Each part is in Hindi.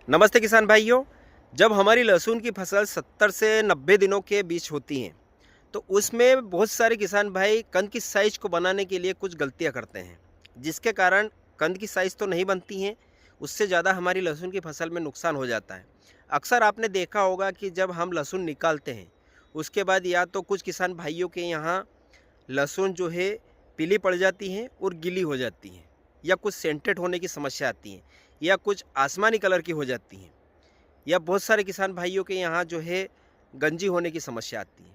नमस्ते किसान भाइयों। जब हमारी लहसुन की फसल 70 से 90 दिनों के बीच होती हैं, तो उसमें बहुत सारे किसान भाई कंद की साइज़ को बनाने के लिए कुछ गलतियां करते हैं, जिसके कारण कंद की साइज़ तो नहीं बनती हैं, उससे ज़्यादा हमारी लहसुन की फसल में नुकसान हो जाता है। अक्सर आपने देखा होगा कि जब हम लहसुन निकालते हैं, उसके बाद या तो कुछ किसान भाइयों के यहाँ लहसुन जो है पीली पड़ जाती हैं और गीली हो जाती हैं, या कुछ सेंटेड होने की समस्या आती है, या कुछ आसमानी कलर की हो जाती हैं, या बहुत सारे किसान भाइयों के यहाँ जो है गंजी होने की समस्या आती है।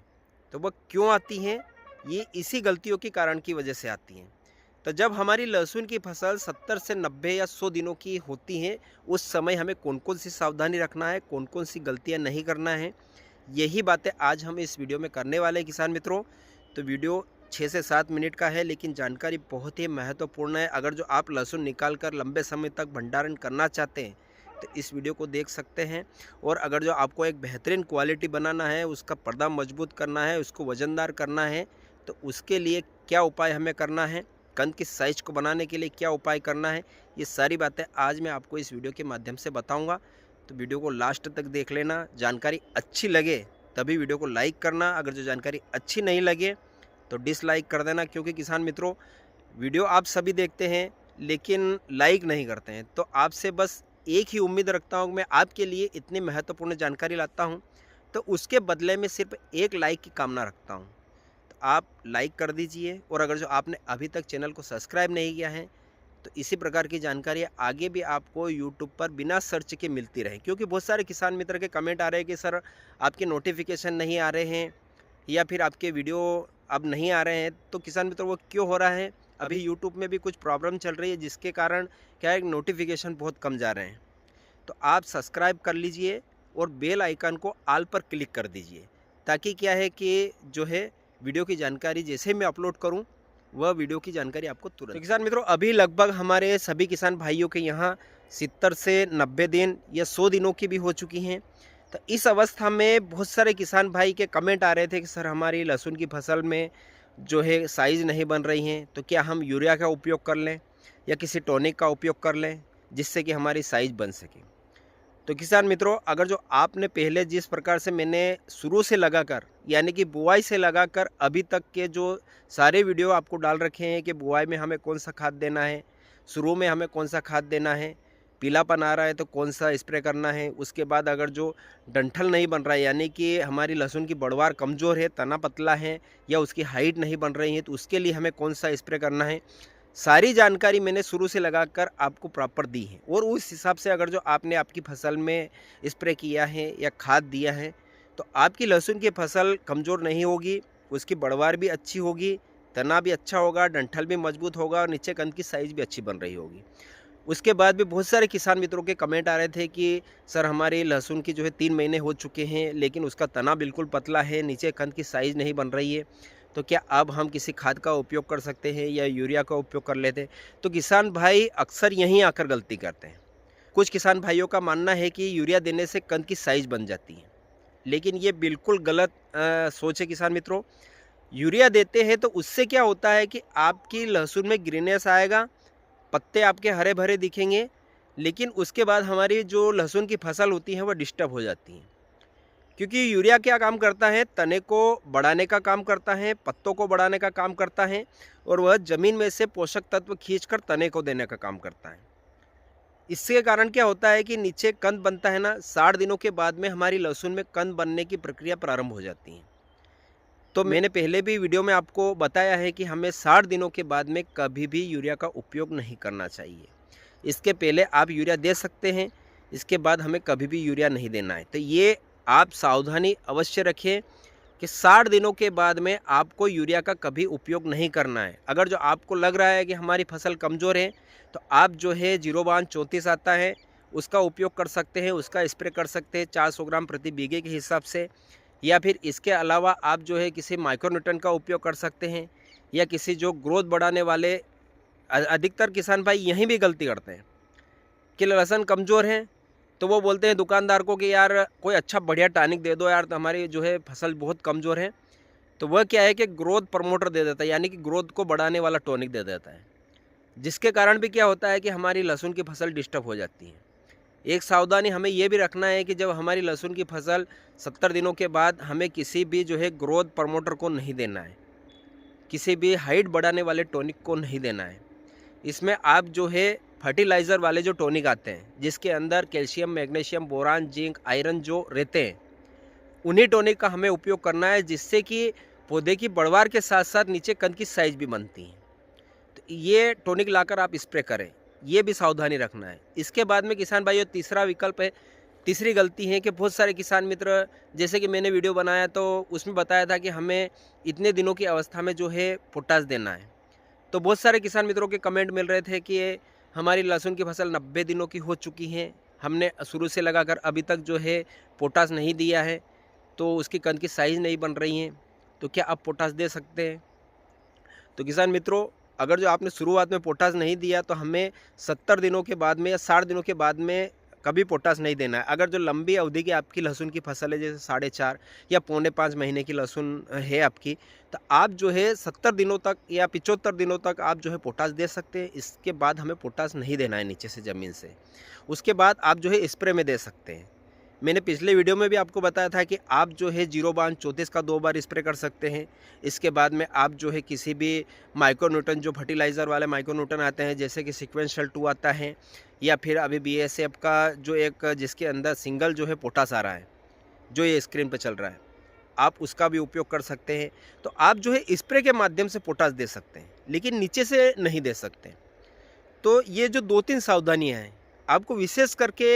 तो वह क्यों आती हैं? ये इसी गलतियों के कारण की वजह से आती हैं। तो जब हमारी लहसुन की फसल 70 से 90 या 100 दिनों की होती हैं, उस समय हमें कौन-कौन सी सावधानी रखना है, कौन-कौन सी गलतियाँ नहीं करना है, यही बातें आज हम इस वीडियो में करने वाले हैं किसान मित्रों। तो वीडियो 6 से 7 मिनट का है, लेकिन जानकारी बहुत ही महत्वपूर्ण है। अगर जो आप लहसुन निकाल कर लंबे समय तक भंडारण करना चाहते हैं, तो इस वीडियो को देख सकते हैं। और अगर जो आपको एक बेहतरीन क्वालिटी बनाना है, उसका पर्दा मजबूत करना है, उसको वज़नदार करना है, तो उसके लिए क्या उपाय हमें करना है, कंद की साइज़ को बनाने के लिए क्या उपाय करना है, ये सारी बातें आज मैं आपको इस वीडियो के माध्यम से बताऊँगा। तो वीडियो को लास्ट तक देख लेना। जानकारी अच्छी लगे तभी वीडियो को लाइक करना, अगर जो जानकारी अच्छी नहीं लगे तो डिसलाइक कर देना, क्योंकि किसान मित्रों वीडियो आप सभी देखते हैं लेकिन लाइक नहीं करते हैं। तो आपसे बस एक ही उम्मीद रखता हूँ, मैं आपके लिए इतनी महत्वपूर्ण जानकारी लाता हूँ, तो उसके बदले में सिर्फ एक लाइक की कामना रखता हूँ। तो आप लाइक कर दीजिए, और अगर जो आपने अभी तक चैनल को सब्सक्राइब नहीं किया है, तो इसी प्रकार की जानकारी आगे भी आपको यूट्यूब पर बिना सर्च के मिलती रहे। क्योंकि बहुत सारे किसान मित्र के कमेंट आ रहे हैं कि सर आपके नोटिफिकेशन नहीं आ रहे हैं, या फिर आपके वीडियो अब नहीं आ रहे हैं। तो किसान मित्र वो क्यों हो रहा है? अभी यूट्यूब में भी कुछ प्रॉब्लम चल रही है, जिसके कारण क्या है, नोटिफिकेशन बहुत कम जा रहे हैं। तो आप सब्सक्राइब कर लीजिए और बेल आइकन को ऑल पर क्लिक कर दीजिए, ताकि क्या है कि जो है वीडियो की जानकारी जैसे मैं अपलोड करूं, वह वीडियो की जानकारी आपको तुरंत। तो किसान मित्रों अभी लगभग हमारे सभी किसान भाइयों के यहाँ 70 से 90 दिन या 100 दिनों की भी हो चुकी हैं। तो इस अवस्था में बहुत सारे किसान भाई के कमेंट आ रहे थे कि सर हमारी लहसुन की फसल में जो है साइज़ नहीं बन रही हैं, तो क्या हम यूरिया का उपयोग कर लें या किसी टॉनिक का उपयोग कर लें, जिससे कि हमारी साइज़ बन सके। तो किसान मित्रों अगर जो आपने पहले जिस प्रकार से मैंने शुरू से लगाकर, यानी कि बुआई से लगाकर अभी तक के जो सारे वीडियो आपको डाल रखे हैं कि बुआई में हमें कौन सा खाद देना है, शुरू में हमें कौन सा खाद देना है, पीलापन आ रहा है तो कौन सा स्प्रे करना है, उसके बाद अगर जो डंठल नहीं बन रहा है, यानी कि हमारी लहसुन की बढ़वार कमज़ोर है, तना पतला है, या उसकी हाइट नहीं बन रही है, तो उसके लिए हमें कौन सा स्प्रे करना है, सारी जानकारी मैंने शुरू से लगाकर आपको प्रॉपर दी है। और उस हिसाब से अगर जो आपने आपकी फसल में स्प्रे किया है या खाद दिया है, तो आपकी लहसुन की फसल कमज़ोर नहीं होगी, उसकी बढ़वार भी अच्छी होगी, तना भी अच्छा होगा, डंठल भी मजबूत होगा, और नीचे कंद की साइज़ भी अच्छी बन रही होगी। उसके बाद भी बहुत सारे किसान मित्रों के कमेंट आ रहे थे कि सर हमारी लहसुन की जो है 3 महीने हो चुके हैं, लेकिन उसका तना बिल्कुल पतला है, नीचे कंद की साइज़ नहीं बन रही है, तो क्या अब हम किसी खाद का उपयोग कर सकते हैं या यूरिया का उपयोग कर लेते हैं? तो किसान भाई अक्सर यहीं आकर गलती करते हैं। कुछ किसान भाइयों का मानना है कि यूरिया देने से कंद की साइज़ बन जाती है, लेकिन ये बिल्कुल गलत सोच है किसान मित्रों। यूरिया देते हैं तो उससे क्या होता है कि आपकी लहसुन में ग्रीनेस आएगा, पत्ते आपके हरे भरे दिखेंगे, लेकिन उसके बाद हमारी जो लहसुन की फसल होती है वह डिस्टर्ब हो जाती है। क्योंकि यूरिया क्या काम करता है, तने को बढ़ाने का काम करता है, पत्तों को बढ़ाने का काम करता है, और वह जमीन में से पोषक तत्व खींचकर तने को देने का काम करता है। इसके कारण क्या होता है कि नीचे कंद बनता है ना, 60 दिनों के बाद में हमारी लहसुन में कंद बनने की प्रक्रिया प्रारंभ हो जाती है। तो मैंने पहले भी वीडियो में आपको बताया है कि हमें 60 दिनों के बाद में कभी भी यूरिया का उपयोग नहीं करना चाहिए। इसके पहले आप यूरिया दे सकते हैं, इसके बाद हमें कभी भी यूरिया नहीं देना है। तो ये आप सावधानी अवश्य रखें कि 60 दिनों के बाद में आपको यूरिया का कभी उपयोग नहीं करना है। अगर जो आपको लग रहा है कि हमारी फसल कमज़ोर है, तो आप जो है 0-34 आता है, उसका उपयोग कर सकते हैं, उसका स्प्रे कर सकते हैं 400 ग्राम प्रति बीघे के हिसाब से। या फिर इसके अलावा आप जो है किसी माइक्रोन्यूट्रन का उपयोग कर सकते हैं, या किसी जो ग्रोथ बढ़ाने वाले। अधिकतर किसान भाई यहीं भी गलती करते हैं कि लहसुन कमज़ोर है, तो वो बोलते हैं दुकानदार को कि यार कोई अच्छा बढ़िया टॉनिक दे दो यार, तो हमारी जो है फसल बहुत कमज़ोर है। तो वह क्या है कि ग्रोथ प्रमोटर दे देता है, यानी कि ग्रोथ को बढ़ाने वाला टॉनिक दे देता है, जिसके कारण भी क्या होता है कि हमारी लहसुन की फसल डिस्टर्ब हो जाती है। एक सावधानी हमें ये भी रखना है कि जब हमारी लहसुन की फसल 70 दिनों के बाद हमें किसी भी जो है ग्रोथ प्रमोटर को नहीं देना है, किसी भी हाइट बढ़ाने वाले टॉनिक को नहीं देना है। इसमें आप जो है फर्टिलाइज़र वाले जो टॉनिक आते हैं, जिसके अंदर calcium, magnesium, boron, zinc, iron जो रहते हैं, उन्हीं टॉनिक का हमें उपयोग करना है, जिससे कि पौधे की बढ़वार के साथ साथ नीचे कंद की साइज भी बनती है। तो ये टॉनिक लाकर आप स्प्रे करें, ये भी सावधानी रखना है। इसके बाद में किसान भाइयों तीसरा विकल्प है, तीसरी गलती है कि बहुत सारे किसान मित्र, जैसे कि मैंने वीडियो बनाया तो उसमें बताया था कि हमें इतने दिनों की अवस्था में जो है पोटाश देना है। तो बहुत सारे किसान मित्रों के कमेंट मिल रहे थे कि हमारी लहसुन की फसल 90 दिनों की हो चुकी है, हमने शुरू से लगाकर अभी तक जो है पोटाश नहीं दिया है, तो उसकी कंद की साइज़ नहीं बन रही है, तो क्या आप पोटाश दे सकते हैं? तो किसान मित्रों, अगर जो आपने शुरुआत में पोटाश नहीं दिया तो हमें 70 दिनों के बाद में या 60 दिनों के बाद में कभी पोटाश नहीं देना है। अगर जो लंबी अवधि की आपकी लहसुन की फसल है, जैसे 4.5 या पौने 5 महीने की लहसुन है आपकी, तो आप जो है 70 दिनों तक या 75 दिनों तक आप जो है पोटाश दे सकते हैं। इसके बाद हमें पोटाश नहीं देना है नीचे से ज़मीन से। उसके बाद आप जो है स्प्रे में दे सकते हैं। मैंने पिछले वीडियो में भी आपको बताया था कि आप जो है जीरोबान 34 का 2 बार स्प्रे कर सकते हैं। इसके बाद में आप जो है किसी भी माइक्रोन्यूटन, जो फर्टिलाइज़र वाले माइक्रोन्यूटन आते हैं, जैसे कि सीक्वेंशियल 2 आता है, या फिर अभी बीएसएफ का जो एक जिसके अंदर सिंगल जो है पोटाश आ रहा है, जो ये स्क्रीन पे चल रहा है, आप उसका भी उपयोग कर सकते हैं। तो आप जो है स्प्रे के माध्यम से पोटाश दे सकते हैं, लेकिन नीचे से नहीं दे सकते। तो ये जो 2-3 सावधानियाँ हैं, आपको विशेष करके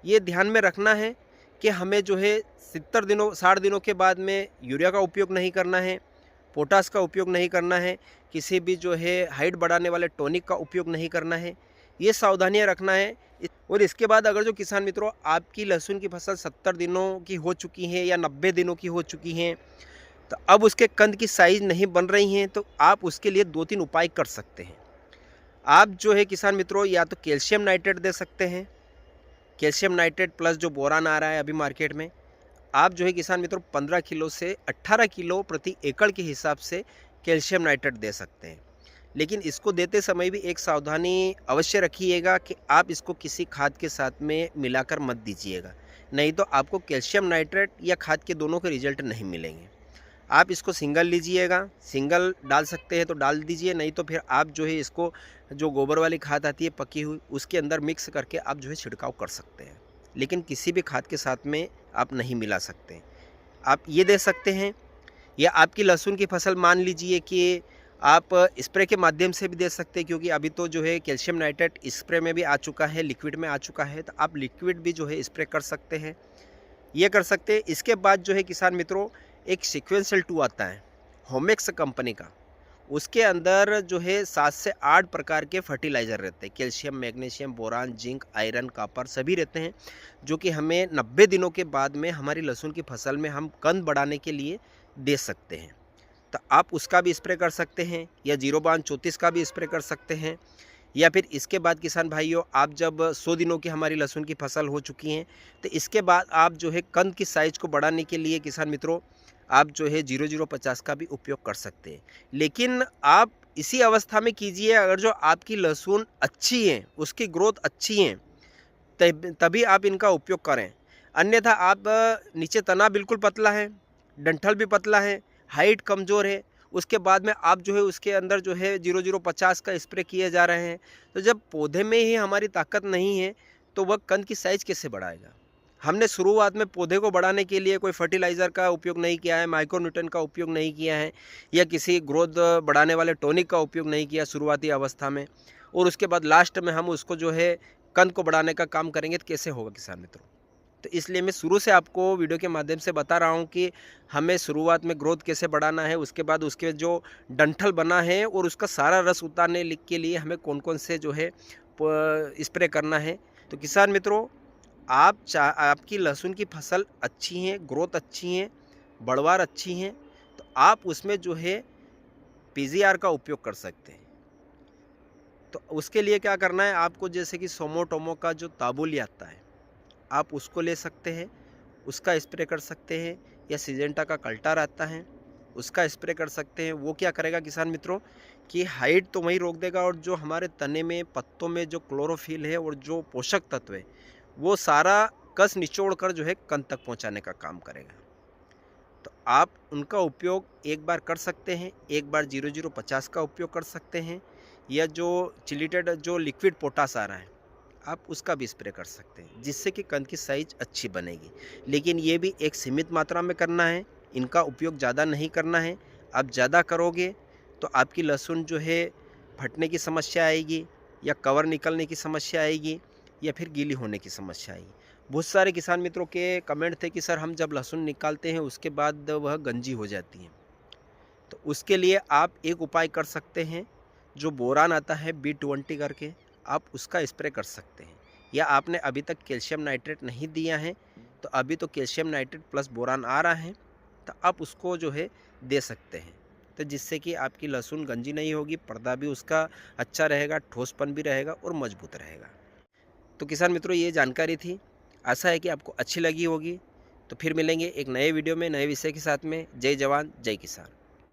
ये ध्यान में रखना है कि हमें जो है 70 दिनों 60 दिनों के बाद में यूरिया का उपयोग नहीं करना है, पोटाश का उपयोग नहीं करना है, किसी भी जो है हाइट बढ़ाने वाले टॉनिक का उपयोग नहीं करना है। ये सावधानियाँ रखना है। और इसके बाद अगर जो किसान मित्रों आपकी लहसुन की फसल 70 दिनों की हो चुकी है या 90 दिनों की हो चुकी हैं, तो अब उसके कंद की साइज़ नहीं बन रही हैं, तो आप उसके लिए 2-3 उपाय कर सकते हैं। आप जो है किसान मित्रों या तो कैल्शियम नाइट्रेट दे सकते हैं, कैल्शियम नाइट्रेट प्लस जो बोरान आ रहा है अभी मार्केट में, आप जो है किसान मित्रों 15 किलो से 18 किलो प्रति एकड़ के हिसाब से कैल्शियम नाइट्रेट दे सकते हैं। लेकिन इसको देते समय भी एक सावधानी अवश्य रखिएगा कि आप इसको किसी खाद के साथ में मिलाकर मत दीजिएगा, नहीं तो आपको कैल्शियम नाइट्रेट या खाद के दोनों के रिजल्ट नहीं मिलेंगे। आप इसको सिंगल लीजिएगा, सिंगल डाल सकते हैं तो डाल दीजिए, नहीं तो फिर आप जो है इसको जो गोबर वाली खाद आती है पकी हुई, उसके अंदर मिक्स करके आप जो है छिड़काव कर सकते हैं, लेकिन किसी भी खाद के साथ में आप नहीं मिला सकते। आप ये दे सकते हैं, या आपकी लहसुन की फसल मान लीजिए कि आप स्प्रे के माध्यम से भी दे सकते हैं, क्योंकि अभी तो जो है कैल्शियम नाइट्रेट स्प्रे में भी आ चुका है, लिक्विड में आ चुका है, तो आप लिक्विड भी जो है स्प्रे कर सकते हैं, ये कर सकते हैं। इसके बाद जो है किसान मित्रों एक सीक्वेंशियल 2 आता है होमेक्स कंपनी का, उसके अंदर जो है 7 से 8 प्रकार के फर्टिलाइज़र रहते हैं, calcium, magnesium, boron, zinc, iron, copper सभी रहते हैं, जो कि हमें 90 दिनों के बाद में हमारी लहसुन की फसल में हम कंद बढ़ाने के लिए दे सकते हैं। तो आप उसका भी स्प्रे कर सकते हैं, या जीरोबान 34 का भी स्प्रे कर सकते हैं। या फिर इसके बाद किसान भाइयों आप जब 100 दिनों की हमारी लहसुन की फसल हो चुकी हैं, तो इसके बाद आप जो है कंद की साइज़ को बढ़ाने के लिए किसान मित्रों आप जो है 0050 का भी उपयोग कर सकते हैं। लेकिन आप इसी अवस्था में कीजिए अगर जो आपकी लहसुन अच्छी है, उसकी ग्रोथ अच्छी है, तभी आप इनका उपयोग करें। अन्यथा आप नीचे तना बिल्कुल पतला है, डंठल भी पतला है, हाइट कमज़ोर है, उसके बाद में आप जो है उसके अंदर जो है 0050 का स्प्रे किए जा रहे हैं, तो जब पौधे में ही हमारी ताकत नहीं है तो वह कंद की साइज़ कैसे बढ़ाएगा। हमने शुरुआत में पौधे को बढ़ाने के लिए कोई फर्टिलाइज़र का उपयोग नहीं किया है, माइक्रोन्यूट्रन का उपयोग नहीं किया है, या किसी ग्रोथ बढ़ाने वाले टॉनिक का उपयोग नहीं किया शुरुआती अवस्था में, और उसके बाद लास्ट में हम उसको जो है कंद को बढ़ाने का काम करेंगे, तो कैसे होगा किसान मित्रों। तो इसलिए मैं शुरू से आपको वीडियो के माध्यम से बता रहा हूँ कि हमें शुरुआत में ग्रोथ कैसे बढ़ाना है, उसके बाद उसके जो डंठल बना है और उसका सारा रस उतारने के लिए हमें कौन कौन से जो है स्प्रे करना है। तो किसान मित्रों आपकी लहसुन की फसल अच्छी हैं, ग्रोथ अच्छी हैं, बढ़वार अच्छी हैं, तो आप उसमें जो है पीजीआर का उपयोग कर सकते हैं। तो उसके लिए क्या करना है आपको, जैसे कि सोमोटोमो का जो ताबुली आता है आप उसको ले सकते हैं, उसका स्प्रे कर सकते हैं, या सिजेंटा का कल्टार आता है उसका स्प्रे कर सकते हैं। वो क्या करेगा किसान मित्रों कि हाइट तो वहीं रोक देगा, और जो हमारे तने में पत्तों में जो क्लोरोफिल है और जो पोषक तत्व है वो सारा कस निचोड़ कर जो है कंद तक पहुँचाने का काम करेगा। तो आप उनका उपयोग एक बार कर सकते हैं, एक बार 0050 का उपयोग कर सकते हैं, या जो चिलिटेड जो लिक्विड पोटाश आ रहा है, आप उसका भी स्प्रे कर सकते हैं, जिससे कि कंद की साइज़ अच्छी बनेगी। लेकिन ये भी एक सीमित मात्रा में करना है, इनका उपयोग ज़्यादा नहीं करना है। आप ज़्यादा करोगे तो आपकी लहसुन जो है फटने की समस्या आएगी, या कवर निकलने की समस्या आएगी, या फिर गीली होने की समस्या आएगी। बहुत सारे किसान मित्रों के कमेंट थे कि सर हम जब लहसुन निकालते हैं उसके बाद वह गंजी हो जाती है। तो उसके लिए आप एक उपाय कर सकते हैं, जो बोरान आता है B20 करके, आप उसका स्प्रे कर सकते हैं। या आपने अभी तक कैल्शियम नाइट्रेट नहीं दिया है, तो अभी तो कैल्शियम नाइट्रेट प्लस बोरान आ रहा है, तो आप उसको जो है दे सकते हैं। तो जिससे कि आपकी लहसुन गंजी नहीं होगी, पर्दा भी उसका अच्छा रहेगा, ठोसपन भी रहेगा और मजबूत रहेगा। तो किसान मित्रों, ये जानकारी थी, आशा है कि आपको अच्छी लगी होगी। तो फिर मिलेंगे एक नए वीडियो में नए विषय के साथ में। जय जवान जय किसान।